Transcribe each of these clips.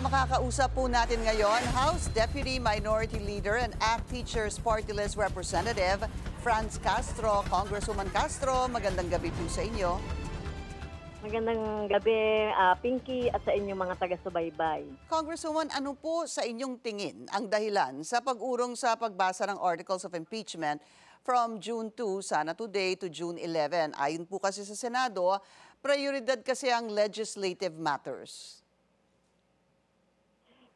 makakausap po natin ngayon, House Deputy Minority Leader and ACT Teachers Party List Representative, Franz Castro. Congresswoman Castro, magandang gabi po sa inyo. Magandang gabi, Pinky, at sa inyong mga taga-subaybay. Congresswoman, ano po sa inyong tingin ang dahilan sa pag-urong sa pagbasa ng Articles of Impeachment from June 2, sana today, to June 11? Ayon po kasi sa Senado, prioridad kasi ang legislative matters.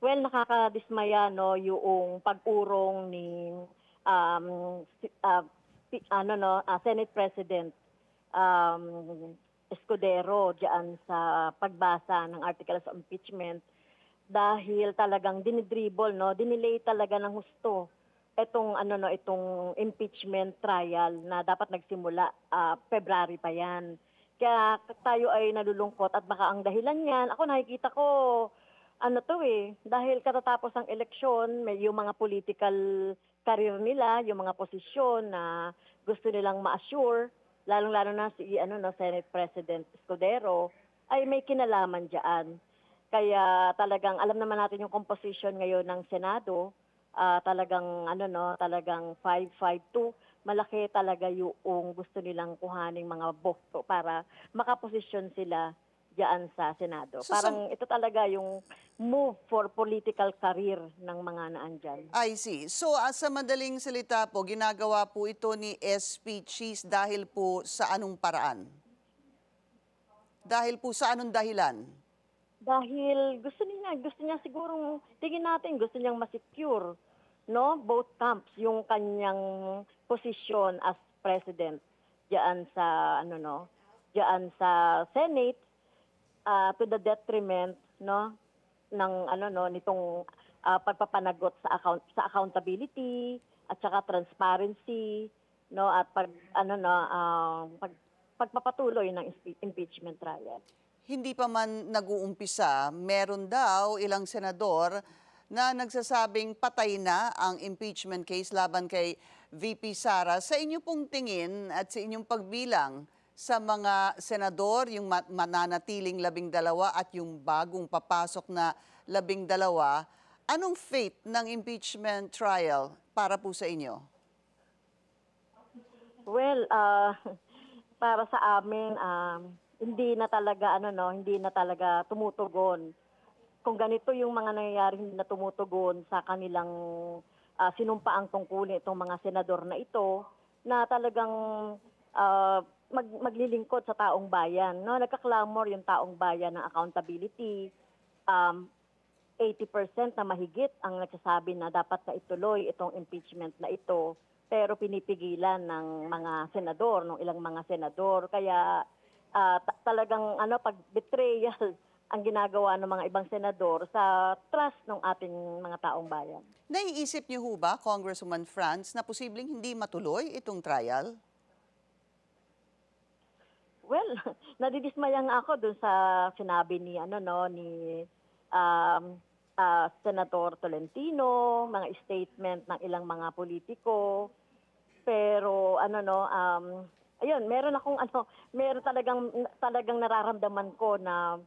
Well, nakakadismaya no yung pag-urong ni Senate President Escudero diyan sa pagbasa ng Articles of Impeachment dahil talagang dinidribble dinelay talaga ng husto itong impeachment trial na dapat nagsimula February pa yan. Kaya tayo ay nalulungkot at baka ang dahilan niyan, ako nakikita ko dahil katatapos ng eleksyon, may yung mga political career nila, yung mga posisyon na gusto nilang ma-assure, lalong-lalo na si Senate President Escudero, ay may kinalaman diyan. Kaya talagang alam naman natin yung composition ngayon ng Senado, talagang 552, malaki talaga yung gusto nilang kuhaning mga boto para makaposisyon sila diyan sa Senado. Parang ito talaga yung move for political career ng mga naandyan. I see. So sa madaling salita po, ginagawa po ito ni SP Cheese dahil po sa anong paraan? Dahil po sa anong dahilan? Dahil gusto niya sigurong, tingin natin, gusto niyang ma-secure, both camps, yung kanyang posisyon as president diyan sa diyan sa Senate, to the detriment nitong pagpapanagot sa accountability at saka transparency at pagpapatuloy ng impeachment trial. Hindi pa man nag-uumpisa, meron daw ilang senador na nagsasabing patay na ang impeachment case laban kay VP Sara. Sa inyo pong tingin at sa inyong pagbilang sa mga senador, yung mananatiling 12 at yung bagong papasok na 12, anong fate ng impeachment trial para po sa inyo? Well, para sa amin, hindi na talaga tumutugon. Kung ganito yung mga nangyayari, hindi na tumutugon sa kanilang sinumpaang tungkulin itong mga senador na ito na talagang maglilingkod sa taong bayan. Nagka-clamor yung taong bayan ng accountability. 80% na mahigit ang nagsasabi na dapat na ituloy itong impeachment na ito. Pero pinipigilan ng mga senador, ng ilang mga senador. Kaya talagang pag-betrayal ang ginagawa ng mga ibang senador sa trust ng ating mga taong bayan. Naiisip niyo ho ba, Congresswoman Franz, na posibleng hindi matuloy itong trial? Well, nadidismaya nga ako dun sa sinabi ni Senator Tolentino, mga statement ng ilang mga politiko. Pero ayun, meron talagang nararamdaman ko na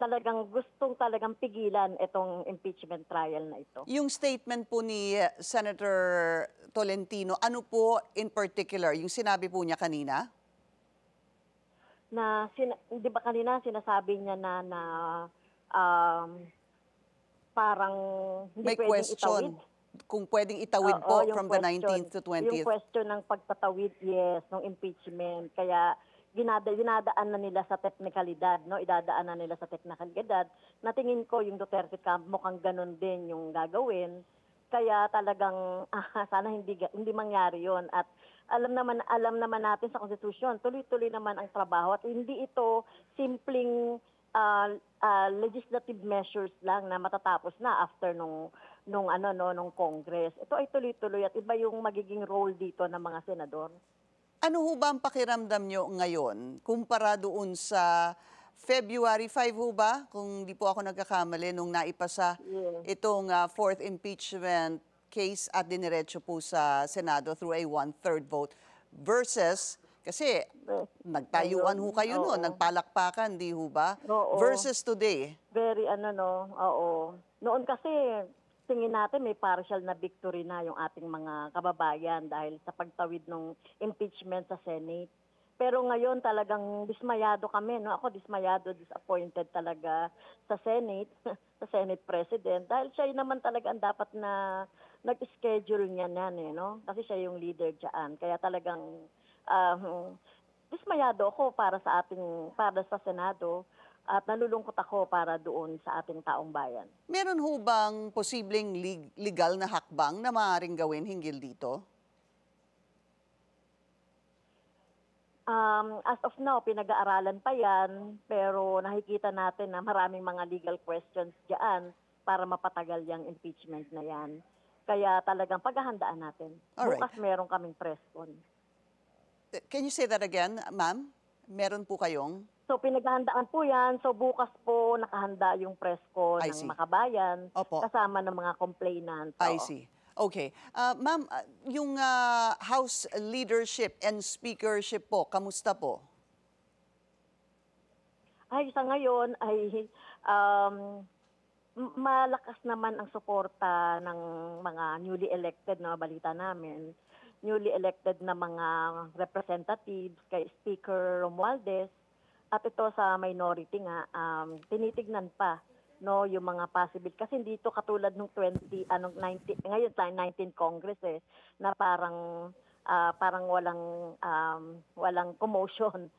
talagang gustong pigilan itong impeachment trial na ito. Yung statement po ni Senator Tolentino, ano po in particular, yung sinabi po niya kanina? Di ba kanina sinasabi niya na parang hindi may pwedeng question itawid. Kung pwedeng itawid po from the 19th to 20th. Yung question ng pagtatawid, yes, ng impeachment. Kaya dinadaan na nila sa teknikalidad, idadaan na nila sa teknikalidad. Na tingin ko yung Duterte camp mukhang ganun din yung gagawin. Kaya talagang sana hindi mangyari yon. At alam naman natin sa konstitusyon, tuloy-tuloy naman ang trabaho at hindi ito simpleng legislative measures lang na matatapos na after nung Congress. Ito ay tuloy-tuloy at iba yung magiging role dito ng mga senador. Ano ho ba ang pakiramdam nyo ngayon kumpara doon sa February 5 ho ba? Kung di po ako nagkakamali nung naipasa itong fourth impeachment case at diniretso po sa Senado through a 1/3 vote versus Kasi Eh, nagtayuan ho Ayun, kayo oo. noon, nagpalakpakan, di ho ba? Oo. Versus today. Very oo. Noon kasi tingin natin may partial na victory na yung ating mga kababayan dahil sa pagtawid ng impeachment sa Senate. Pero ngayon talagang dismayado kami, no? Ako dismayado, disappointed talaga sa Senate, sa Senate President dahil siya naman talaga ang dapat na nag-schedule niya yan, no? Kasi siya yung leader diyan. Kaya talagang dismayado ako para sa Senado at nalulungkot ako para doon sa ating taong bayan. Meron ho bang posibleng legal na hakbang na maaaring gawin hinggil dito? As of now, pinag-aaralan pa yan, pero nakikita natin na maraming mga legal questions diyan para mapatagal yung impeachment na yan. Kaya talagang paghahandaan natin. Alright. Bukas meron kaming press con. Can you say that again, ma'am? Meron po kayong? So pinaghahandaan po yan. So bukas po nakahanda yung press con I ng see. Makabayan Opo. kasama ng mga complainants. I Oo. see. Okay. Ma'am, yung House leadership and speakership po, kamusta po? Ay, sa ngayon ay malakas naman ang suporta ng mga newly elected na balita namin. Newly elected na mga representatives kay Speaker Romualdez at ito sa minority nga tinitignan pa no yung mga possible kasi dito katulad nung 19 ngayon tayo 19 Congress na parang walang commotion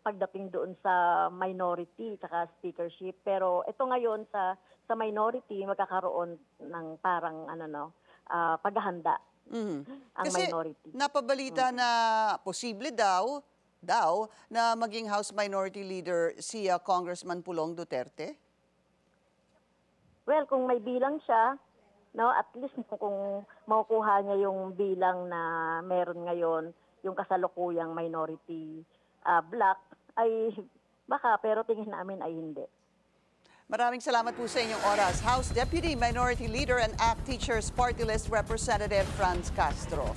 pagdating doon sa minority tsaka speakership. Pero ito ngayon sa minority magkakaroon ng parang paghahanda Mhm. ang Kasi minority. napabalita na posible daw na maging House Minority Leader si Congressman Pulong Duterte. Well, kung may bilang siya, no, at least kung makukuha niya yung bilang na meron ngayon, yung kasalukuyang minority block, ay baka, pero tingin namin ay hindi. Maraming salamat po sa inyong oras. House Deputy Minority Leader and ACT Teachers Party List Representative Franz Castro.